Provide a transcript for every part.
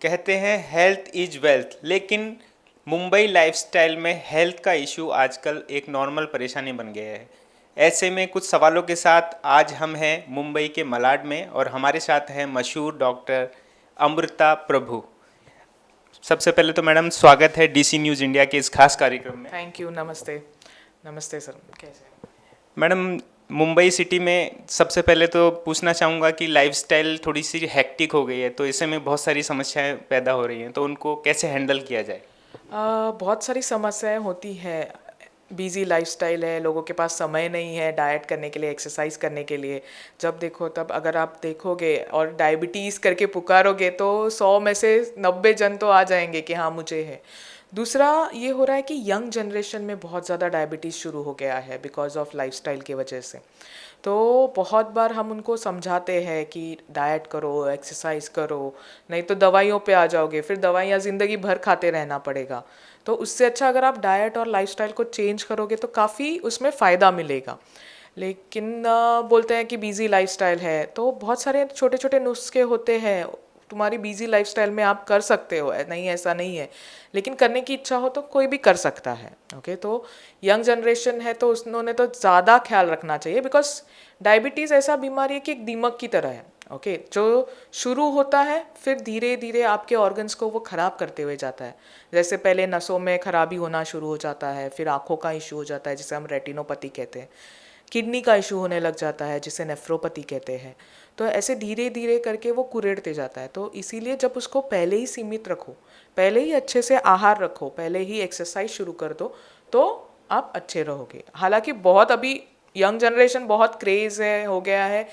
कहते हैं health is wealth, लेकिन मुंबई लाइफस्टाइल में हेल्थ का इशू आजकल एक नॉर्मल परेशानी बन गया है। ऐसे में कुछ सवालों के साथ आज हम हैं मुंबई के मलाड में और हमारे साथ हैं मशहूर डॉक्टर अमृता प्रभु। सबसे पहले तो मैडम स्वागत है डीसी न्यूज़ इंडिया के इस खास कार्यक्रम में। Thank you. नमस्ते। नमस्ते सर, कैसे हैं? मैडम, मुंबई सिटी में सबसे पहले तो पूछना चाहूँगा कि लाइफस्टाइल थोड़ी सी हेक्टिक हो गई है, तो ऐसे में बहुत सारी समस्याएं पैदा हो रही हैं, तो उनको कैसे हैंडल किया जाए? बहुत सारी समस्याएं होती है। बिजी लाइफस्टाइल है, लोगों के पास समय नहीं है डाइट करने के लिए, एक्सरसाइज करने के लिए। जब देखो तब अगर आप देखोगे और डायबिटीज़ करके पुकारोगे तो 100 में से 90 जन तो आ जाएंगे कि हाँ मुझे है। दूसरा ये हो रहा है कि यंग जनरेशन में बहुत ज़्यादा डायबिटीज़ शुरू हो गया है बिकॉज ऑफ लाइफस्टाइल की वजह से। तो बहुत बार हम उनको समझाते हैं कि डाइट करो, एक्सरसाइज करो, नहीं तो दवाइयों पे आ जाओगे, फिर दवाइयाँ ज़िंदगी भर खाते रहना पड़ेगा। तो उससे अच्छा अगर आप डाइट और लाइफस्टाइल को चेंज करोगे तो काफ़ी उसमें फ़ायदा मिलेगा। लेकिन बोलते हैं कि बिज़ी लाइफस्टाइल है, तो बहुत सारे छोटे छोटे नुस्खे होते हैं। तुम्हारी बिजी लाइफस्टाइल में आप कर सकते हो, नहीं ऐसा नहीं है, लेकिन करने की इच्छा हो तो कोई भी कर सकता है। ओके, तो यंग जनरेशन है तो उन्होंने तो ज़्यादा ख्याल रखना चाहिए बिकॉज डायबिटीज़ ऐसा बीमारी है कि एक दीमक की तरह है। ओके, जो शुरू होता है फिर धीरे धीरे आपके ऑर्गन्स को वो ख़राब करते हुए जाता है। जैसे पहले नसों में खराबी होना शुरू हो जाता है, फिर आँखों का इशू हो जाता है जिसे हम रेटिनोपैथी कहते हैं, किडनी का इशू होने लग जाता है जिसे नेफ्रोपैथी कहते हैं। तो ऐसे धीरे धीरे करके वो कुरेदते जाता है। तो इसीलिए जब उसको पहले ही सीमित रखो, पहले ही अच्छे से आहार रखो, पहले ही एक्सरसाइज शुरू कर दो, तो आप अच्छे रहोगे। हालांकि बहुत अभी यंग जनरेशन बहुत क्रेज़ है हो गया है,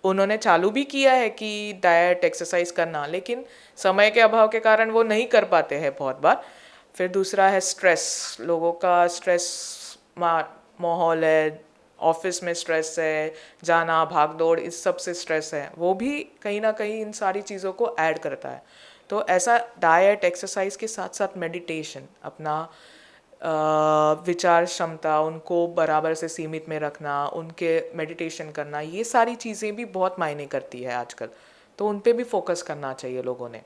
उन्होंने चालू भी किया है कि डाइट एक्सरसाइज करना, लेकिन समय के अभाव के कारण वो नहीं कर पाते हैं बहुत बार। फिर दूसरा है स्ट्रेस, लोगों का स्ट्रेस माहौल है, ऑफिस में स्ट्रेस है, जाना भाग दौड़ इस सब से स्ट्रेस है, वो भी कहीं ना कहीं इन सारी चीज़ों को ऐड करता है। तो ऐसा डाइट एक्सरसाइज के साथ साथ मेडिटेशन, अपना विचार क्षमता उनको बराबर से सीमित में रखना, उनके मेडिटेशन करना, ये सारी चीज़ें भी बहुत मायने करती है आजकल। तो उन पे भी फोकस करना चाहिए लोगों ने।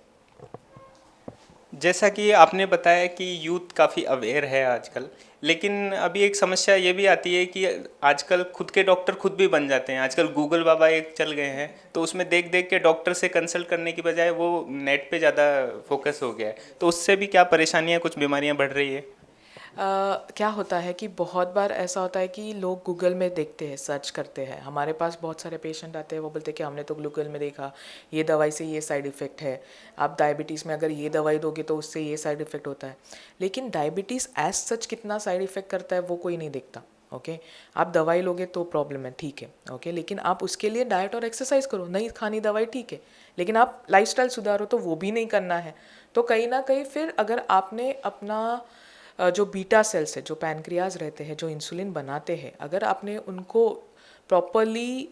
जैसा कि आपने बताया कि यूथ काफ़ी अवेयर है आजकल, लेकिन अभी एक समस्या ये भी आती है कि आजकल खुद के डॉक्टर खुद भी बन जाते हैं। आजकल गूगल बाबा एक चल गए हैं, तो उसमें देख देख के डॉक्टर से कंसल्ट करने की बजाय वो नेट पे ज़्यादा फोकस हो गया है, तो उससे भी क्या परेशानियाँ, कुछ बीमारियाँ बढ़ रही है? क्या होता है कि बहुत बार ऐसा होता है कि लोग गूगल में देखते हैं, सर्च करते हैं। हमारे पास बहुत सारे पेशेंट आते हैं, वो बोलते हैं कि हमने तो गूगल में देखा, ये दवाई से ये साइड इफ़ेक्ट है, आप डायबिटीज़ में अगर ये दवाई दोगे तो उससे ये साइड इफ़ेक्ट होता है। लेकिन डायबिटीज़ एज सच कितना साइड इफ़ेक्ट करता है वो कोई नहीं देखता। ओके, आप दवाई लोगे तो प्रॉब्लम है, ठीक है। ओके, लेकिन आप उसके लिए डाइट और एक्सरसाइज करो, नहीं खानी दवाई ठीक है, लेकिन आप लाइफस्टाइल सुधारो तो वो भी नहीं करना है। तो कहीं ना कहीं फिर अगर आपने अपना जो बीटा सेल्स है, जो पैनक्रियाज रहते हैं, जो इंसुलिन बनाते हैं, अगर आपने उनको प्रॉपरली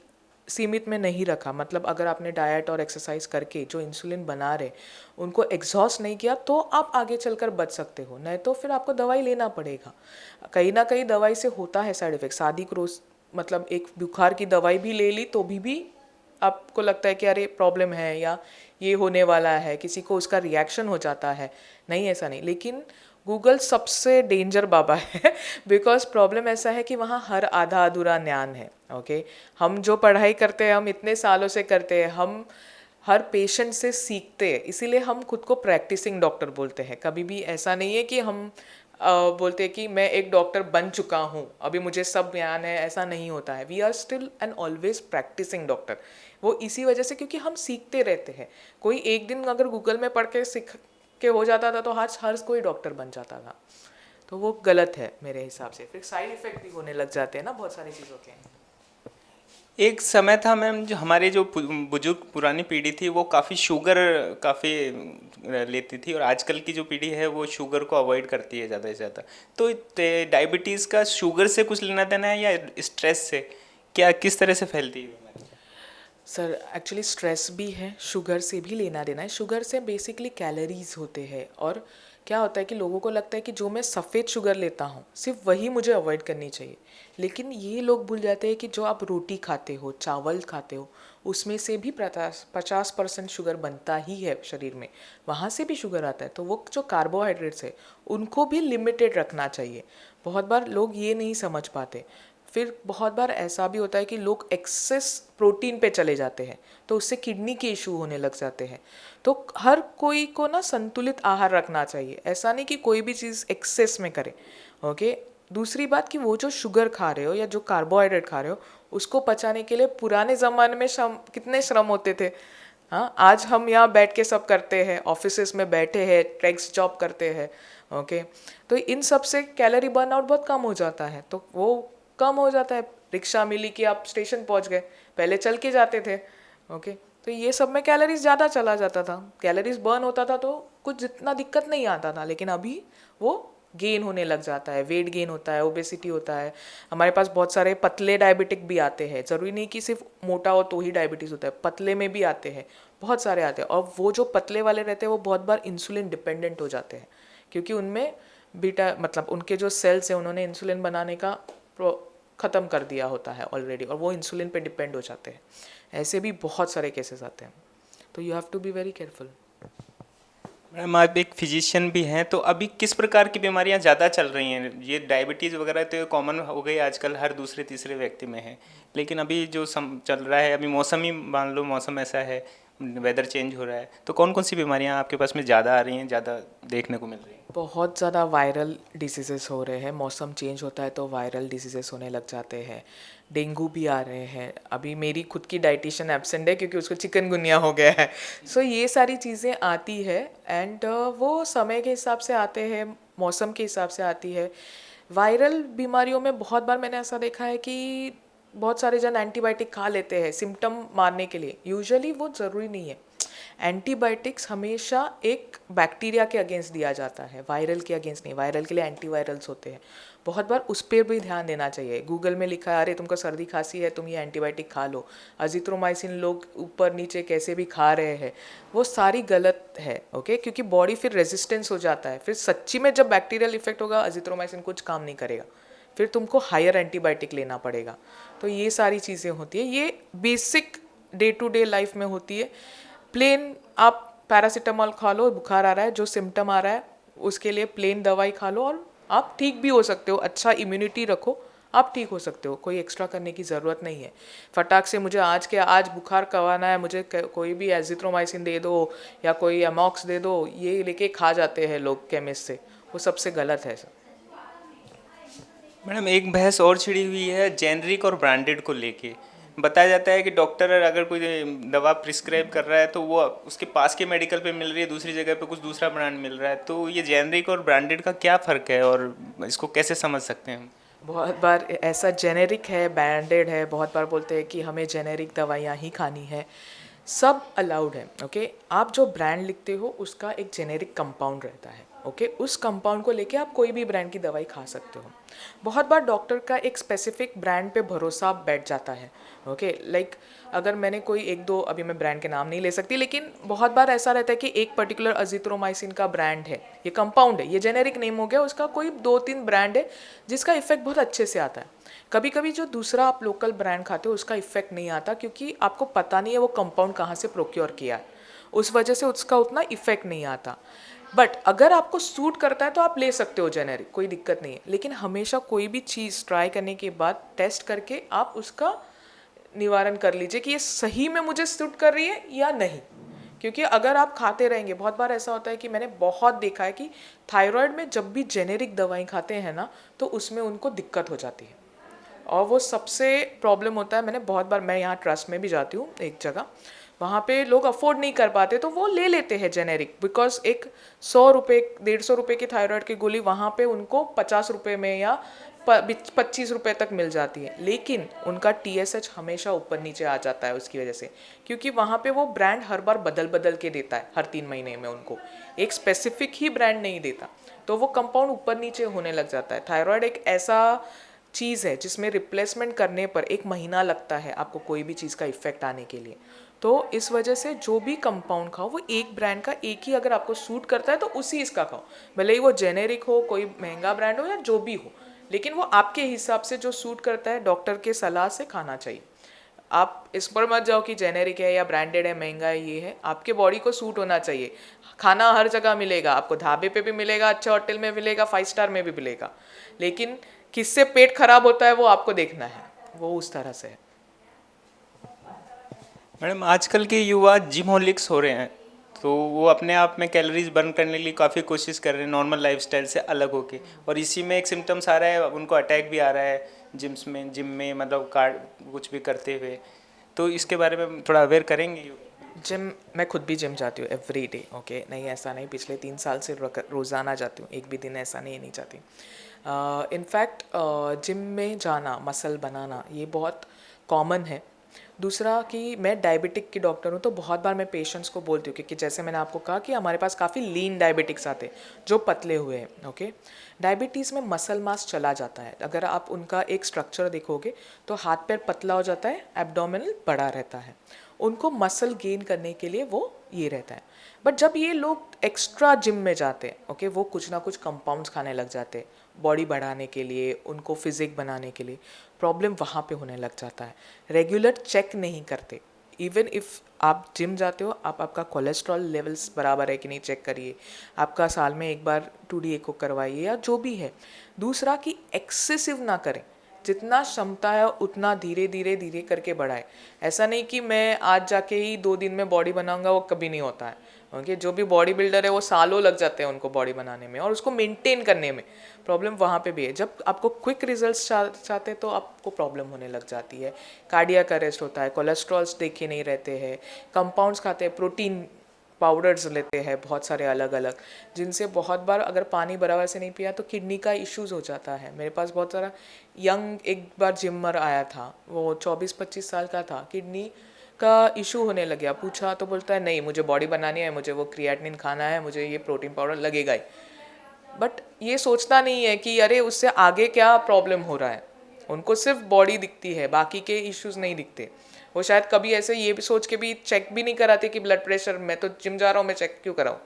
सीमित में नहीं रखा, मतलब अगर आपने डाइट और एक्सरसाइज करके जो इंसुलिन बना रहे उनको एग्जॉस्ट नहीं किया, तो आप आगे चलकर बच सकते हो, नहीं तो फिर आपको दवाई लेना पड़ेगा। कहीं ना कहीं दवाई से होता है साइड इफेक्ट। शादी को रोज मतलब एक बुखार की दवाई भी ले ली तो भी आपको लगता है कि अरे प्रॉब्लम है या ये होने वाला है, किसी को उसका रिएक्शन हो जाता है। नहीं, ऐसा नहीं। लेकिन गूगल सबसे डेंजर बाबा है बिकॉज प्रॉब्लम ऐसा है कि वहाँ हर आधा अधूरा ज्ञान है। ओके, हम जो पढ़ाई करते हैं, हम इतने सालों से करते हैं, हम हर पेशेंट से सीखते हैं, इसीलिए हम खुद को प्रैक्टिसिंग डॉक्टर बोलते हैं। कभी भी ऐसा नहीं है कि हम बोलते हैं कि मैं एक डॉक्टर बन चुका हूँ, अभी मुझे सब ज्ञान है, ऐसा नहीं होता है। We are still and always practising doctor. वो इसी वजह से क्योंकि हम सीखते रहते हैं। कोई एक दिन अगर गूगल में पढ़ के सीख के हो जाता था तो आज हर कोई डॉक्टर बन जाता था। तो वो गलत है मेरे हिसाब से। फिर साइड इफेक्ट भी होने लग जाते हैं ना बहुत सारी चीज़ों के। एक समय था मैम, जो हमारे जो बुजुर्ग पुरानी पीढ़ी थी वो काफ़ी शुगर काफ़ी लेती थी, और आजकल की जो पीढ़ी है वो शुगर को अवॉइड करती है ज़्यादा से ज़्यादा। तो डायबिटीज़ का शुगर से कुछ लेना देना है या स्ट्रेस से, क्या किस तरह से फैलती है बीमारी? सर एक्चुअली स्ट्रेस भी है, शुगर से भी लेना देना है। शुगर से बेसिकली कैलोरीज होते हैं, और क्या होता है कि लोगों को लगता है कि जो मैं सफ़ेद शुगर लेता हूँ सिर्फ वही मुझे अवॉइड करनी चाहिए, लेकिन ये लोग भूल जाते हैं कि जो आप रोटी खाते हो, चावल खाते हो, उसमें से भी 50% शुगर बनता ही है शरीर में, वहाँ से भी शुगर आता है। तो वो जो कार्बोहाइड्रेट्स है उनको भी लिमिटेड रखना चाहिए। बहुत बार लोग ये नहीं समझ पाते। फिर बहुत बार ऐसा भी होता है कि लोग एक्सेस प्रोटीन पे चले जाते हैं, तो उससे किडनी के इशू होने लग जाते हैं। तो हर कोई को ना संतुलित आहार रखना चाहिए, ऐसा नहीं कि कोई भी चीज़ एक्सेस में करे। ओके। दूसरी बात कि वो जो शुगर खा रहे हो या जो कार्बोहाइड्रेट खा रहे हो उसको पचाने के लिए पुराने ज़माने में कितने श्रम होते थे। हाँ, आज हम यहाँ बैठ के सब करते हैं, ऑफिसेस में बैठे हैं, डेस्क जॉब करते हैं। ओके। तो इन सब से कैलोरी बर्न आउट बहुत कम हो जाता है, तो वो कम हो जाता है। रिक्शा मिली कि आप स्टेशन पहुंच गए, पहले चल के जाते थे। ओके। तो ये सब में कैलोरीज ज़्यादा चला जाता था, कैलोरीज बर्न होता था, तो कुछ जितना दिक्कत नहीं आता था। लेकिन अभी वो गेन होने लग जाता है, वेट गेन होता है, ओबेसिटी होता है। हमारे पास बहुत सारे पतले डायबिटिक भी आते हैं, ज़रूरी नहीं कि सिर्फ मोटा हो तो ही डायबिटीज़ होता है, पतले में भी आते हैं, बहुत सारे आते हैं। और वो जो पतले वाले रहते हैं वो बहुत बार इंसुलिन डिपेंडेंट हो जाते हैं, क्योंकि उनमें बीटा मतलब उनके जो सेल्स हैं उन्होंने इंसुलिन बनाने का ख़त्म कर दिया होता है ऑलरेडी, और वो इंसुलिन पे डिपेंड हो जाते हैं। ऐसे भी बहुत सारे केसेस आते हैं, तो you have to be very careful. Madam आप एक फिजिशियन भी हैं, तो अभी किस प्रकार की बीमारियां ज़्यादा चल रही हैं? ये डायबिटीज़ वगैरह तो कॉमन हो गई आजकल, हर दूसरे तीसरे व्यक्ति में है, लेकिन अभी जो चल रहा है, अभी मौसम ही मान लो, मौसम ऐसा है, वेदर चेंज हो रहा है, तो कौन कौन सी बीमारियां आपके पास में ज़्यादा आ रही हैं, ज़्यादा देखने को मिल रही हैं? बहुत ज़्यादा वायरल डिसीज़ेस हो रहे हैं, मौसम चेंज होता है तो वायरल डिसीज़ेस होने लग जाते हैं, डेंगू भी आ रहे हैं। अभी मेरी खुद की डाइटिशियन एब्सेंट है क्योंकि उसको चिकनगुनिया हो गया है। सो ये सारी चीज़ें आती है, एंड वो समय के हिसाब से आते हैं, मौसम के हिसाब से आती है। वायरल बीमारियों में बहुत बार मैंने ऐसा देखा है कि बहुत सारे जन एंटीबायोटिक खा लेते हैं सिम्टम मारने के लिए, यूजुअली वो ज़रूरी नहीं है। एंटीबायोटिक्स हमेशा एक बैक्टीरिया के अगेंस्ट दिया जाता है, वायरल के अगेंस्ट नहीं। वायरल के लिए एंटीवायरल्स होते हैं, बहुत बार उस पर भी ध्यान देना चाहिए। गूगल में लिखा है अरे तुमको सर्दी खांसी है, तुम ये एंटीबायोटिक खा लो, अजिथ्रोमाइसिन लोग ऊपर नीचे कैसे भी खा रहे हैं, वो सारी गलत है। ओके, क्योंकि बॉडी फिर रेजिस्टेंस हो जाता है, फिर सच्ची में जब बैक्टीरियल इफेक्ट होगा अजिथ्रोमाइसिन कुछ काम नहीं करेगा, फिर तुमको हायर एंटीबायोटिक लेना पड़ेगा। तो ये सारी चीज़ें होती है, ये basic day to day life में होती है। प्लेन आप पैरासीटामॉल खा लो, बुखार आ रहा है, जो सिम्टम आ रहा है उसके लिए प्लेन दवाई खा लो और आप ठीक भी हो सकते हो। अच्छा इम्यूनिटी रखो, आप ठीक हो सकते हो, कोई एक्स्ट्रा करने की ज़रूरत नहीं है। फटाक से मुझे आज के आज बुखार करवाना है, मुझे कोई भी एजिथ्रोमाइसिन दे दो या कोई एमॉक्स दे दो, ये लेके खा जाते हैं लोग केमिस्ट से, वो सबसे गलत है सर। मैडम एक बहस और छिड़ी हुई है जेनरिक और ब्रांडेड को लेके। बताया जाता है कि डॉक्टर अगर कोई दवा प्रिस्क्राइब कर रहा है तो वो उसके पास के मेडिकल पे मिल रही है, दूसरी जगह पे कुछ दूसरा ब्रांड मिल रहा है, तो ये जेनरिक और ब्रांडेड का क्या फ़र्क है और इसको कैसे समझ सकते हैं हम? बहुत बार ऐसा जेनेरिक है, ब्रांडेड है, बहुत बार बोलते हैं कि हमें जेनेरिक दवाइयाँ ही खानी है, सब अलाउड है। ओके, आप जो ब्रांड लिखते हो उसका एक जेनेरिक कंपाउंड रहता है। ओके, उस कंपाउंड को लेके आप कोई भी ब्रांड की दवाई खा सकते हो। बहुत बार डॉक्टर का एक स्पेसिफिक ब्रांड पे भरोसा बैठ जाता है। ओके, लाइक अगर मैंने कोई एक दो, अभी मैं ब्रांड के नाम नहीं ले सकती, लेकिन बहुत बार ऐसा रहता है कि एक पर्टिकुलर अजिथ्रोमाइसिन का ब्रांड है, ये कंपाउंड है, ये जेनेरिक नेम हो गया, उसका कोई 2-3 ब्रांड है जिसका इफेक्ट बहुत अच्छे से आता है। कभी कभी जो दूसरा आप लोकल ब्रांड खाते हो उसका इफेक्ट नहीं आता, क्योंकि आपको पता नहीं है वो कंपाउंड कहाँ से प्रोक्योर किया है, उस वजह से उसका उतना इफेक्ट नहीं आता। बट अगर आपको सूट करता है तो आप ले सकते हो जेनेरिक, कोई दिक्कत नहीं है। लेकिन हमेशा कोई भी चीज़ ट्राई करने के बाद टेस्ट करके आप उसका निवारण कर लीजिए कि ये सही में मुझे सूट कर रही है या नहीं। क्योंकि अगर आप खाते रहेंगे, बहुत बार ऐसा होता है कि मैंने बहुत देखा है कि थायराइड में जब भी जेनेरिक दवाई खाते हैं ना तो उसमें उनको दिक्कत हो जाती है, और वो सबसे प्रॉब्लम होता है। मैंने बहुत बार, मैं यहाँ ट्रस्ट में भी जाती हूँ एक जगह, वहाँ पे लोग अफोर्ड नहीं कर पाते तो वो ले लेते हैं जेनेरिक, बिकॉज एक 100 रुपये 150 रुपये की थायराइड की गोली वहाँ पे उनको 50 रुपये में या 25 रुपये तक मिल जाती है। लेकिन उनका TSH हमेशा ऊपर नीचे आ जाता है उसकी वजह से, क्योंकि वहाँ पे वो ब्रांड हर बार बदल बदल के देता है, हर 3 महीने में उनको एक स्पेसिफिक ही ब्रांड नहीं देता, तो वो कंपाउंड ऊपर नीचे होने लग जाता है। थायराइड एक ऐसा चीज़ है जिसमें रिप्लेसमेंट करने पर 1 महीना लगता है आपको कोई भी चीज़ का इफेक्ट आने के लिए। तो इस वजह से जो भी कंपाउंड खाओ वो एक ब्रांड का, एक ही अगर आपको सूट करता है तो उसी इसका खाओ, भले ही वो जेनेरिक हो, कोई महंगा ब्रांड हो या जो भी हो, लेकिन वो आपके हिसाब से जो सूट करता है डॉक्टर के सलाह से खाना चाहिए। आप इस पर मत जाओ कि जेनेरिक है या ब्रांडेड है, महंगा है, ये है, आपके बॉडी को सूट होना चाहिए। खाना हर जगह मिलेगा आपको, ढाबे पे भी मिलेगा, अच्छे होटल में मिलेगा, 5 स्टार में भी मिलेगा, लेकिन किससे पेट खराब होता है वो आपको देखना है, वो उस तरह से है। मैडम आजकल के युवा जिमहोलिक्स हो रहे हैं, तो वो अपने आप में कैलोरीज बर्न करने के लिए काफ़ी कोशिश कर रहे हैं नॉर्मल लाइफस्टाइल से अलग होके, और इसी में एक सिम्टम्स आ रहा है, उनको अटैक भी आ रहा है जिम में मतलब कार्ड कुछ भी करते हुए। तो इसके बारे में थोड़ा अवेयर करेंगे? जिम, मैं खुद भी जिम जाती हूँ एवरी डे, ओके, नहीं ऐसा नहीं, पिछले 3 साल से रोज़ाना जाती हूँ, एक भी दिन ऐसा नहीं जाती। इनफैक्ट जिम में जाना, मसल बनाना, ये बहुत कॉमन है। दूसरा कि मैं डायबिटिक की डॉक्टर हूँ, तो बहुत बार मैं पेशेंट्स को बोलती हूँ, क्योंकि जैसे मैंने आपको कहा कि हमारे पास काफ़ी लीन डायबिटिक्स आते हैं जो पतले हुए हैं, ओके। डायबिटीज़ में मसल मास चला जाता है, अगर आप उनका एक स्ट्रक्चर देखोगे तो हाथ पैर पतला हो जाता है, एब्डोमिनल बड़ा रहता है, उनको मसल गेन करने के लिए वो ये रहता है। बट जब ये लोग एक्स्ट्रा जिम में जाते हैं, ओके, वो कुछ ना कुछ कंपाउंड्स खाने लग जाते हैं बॉडी बढ़ाने के लिए, उनको फिजिक बनाने के लिए, प्रॉब्लम वहाँ पे होने लग जाता है। रेगुलर चेक नहीं करते, इवन इफ़ आप जिम जाते हो, आप आपका कोलेस्ट्रॉल लेवल्स बराबर है कि नहीं चेक करिए, आपका साल में एक बार 2D एको करवाइए या जो भी है। दूसरा कि एक्सेसिव ना करें, जितना क्षमता है उतना धीरे धीरे धीरे करके बढ़ाए। ऐसा नहीं कि मैं आज जाके ही 2 दिन में बॉडी बनाऊंगा, वो कभी नहीं होता है, क्योंकि जो भी बॉडी बिल्डर है वो सालों लग जाते हैं उनको बॉडी बनाने में और उसको मेंटेन करने में। प्रॉब्लम वहाँ पे भी है, जब आपको क्विक रिजल्ट्स चाहते हैं तो आपको प्रॉब्लम होने लग जाती है। कार्डियक अरेस्ट होता है, कोलेस्ट्रॉल्स देखे नहीं रहते हैं, कंपाउंड्स खाते हैं, प्रोटीन पाउडर्स लेते हैं बहुत सारे अलग अलग, जिनसे बहुत बार अगर पानी बराबर से नहीं पिया तो किडनी का इश्यूज़ हो जाता है। मेरे पास बहुत सारा यंग एक बार जिमर आया था, वो 24-25 साल का था, किडनी का इशू होने लग गया, पूछा तो बोलता है नहीं मुझे बॉडी बनानी है, मुझे वो क्रिएटिनिन खाना है, मुझे ये प्रोटीन पाउडर लगेगा ही। बट ये सोचता नहीं है कि अरे उससे आगे क्या प्रॉब्लम हो रहा है, उनको सिर्फ बॉडी दिखती है, बाकी के इश्यूज नहीं दिखते। वो शायद कभी ऐसे ये भी सोच के भी चेक भी नहीं कराते कि ब्लड प्रेशर, मैं तो जिम जा रहा हूँ मैं चेक क्यों कराऊँ।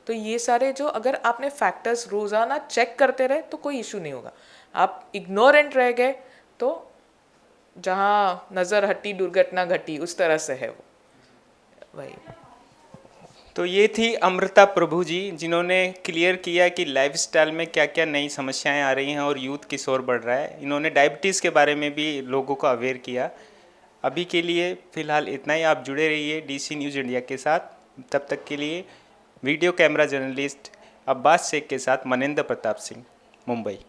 तो ये सारे जो अगर आपने फैक्टर्स रोज़ाना चेक करते रहे तो कोई इशू नहीं होगा। आप इग्नोरेंट रह गए तो जहाँ नज़र हटी दुर्घटना घटी, उस तरह से है वो, वही। तो ये थी अमृता प्रभु जी, जिन्होंने क्लियर किया कि लाइफस्टाइल में क्या क्या नई समस्याएं आ रही हैं और यूथ की शोर बढ़ रहा है। इन्होंने डायबिटीज़ के बारे में भी लोगों को अवेयर किया। अभी के लिए फ़िलहाल इतना ही। आप जुड़े रहिए DC न्यूज़ इंडिया के साथ। तब तक के लिए video camera journalist Abbas Sheikh के साथ मनिंदर प्रताप सिंह, मुंबई।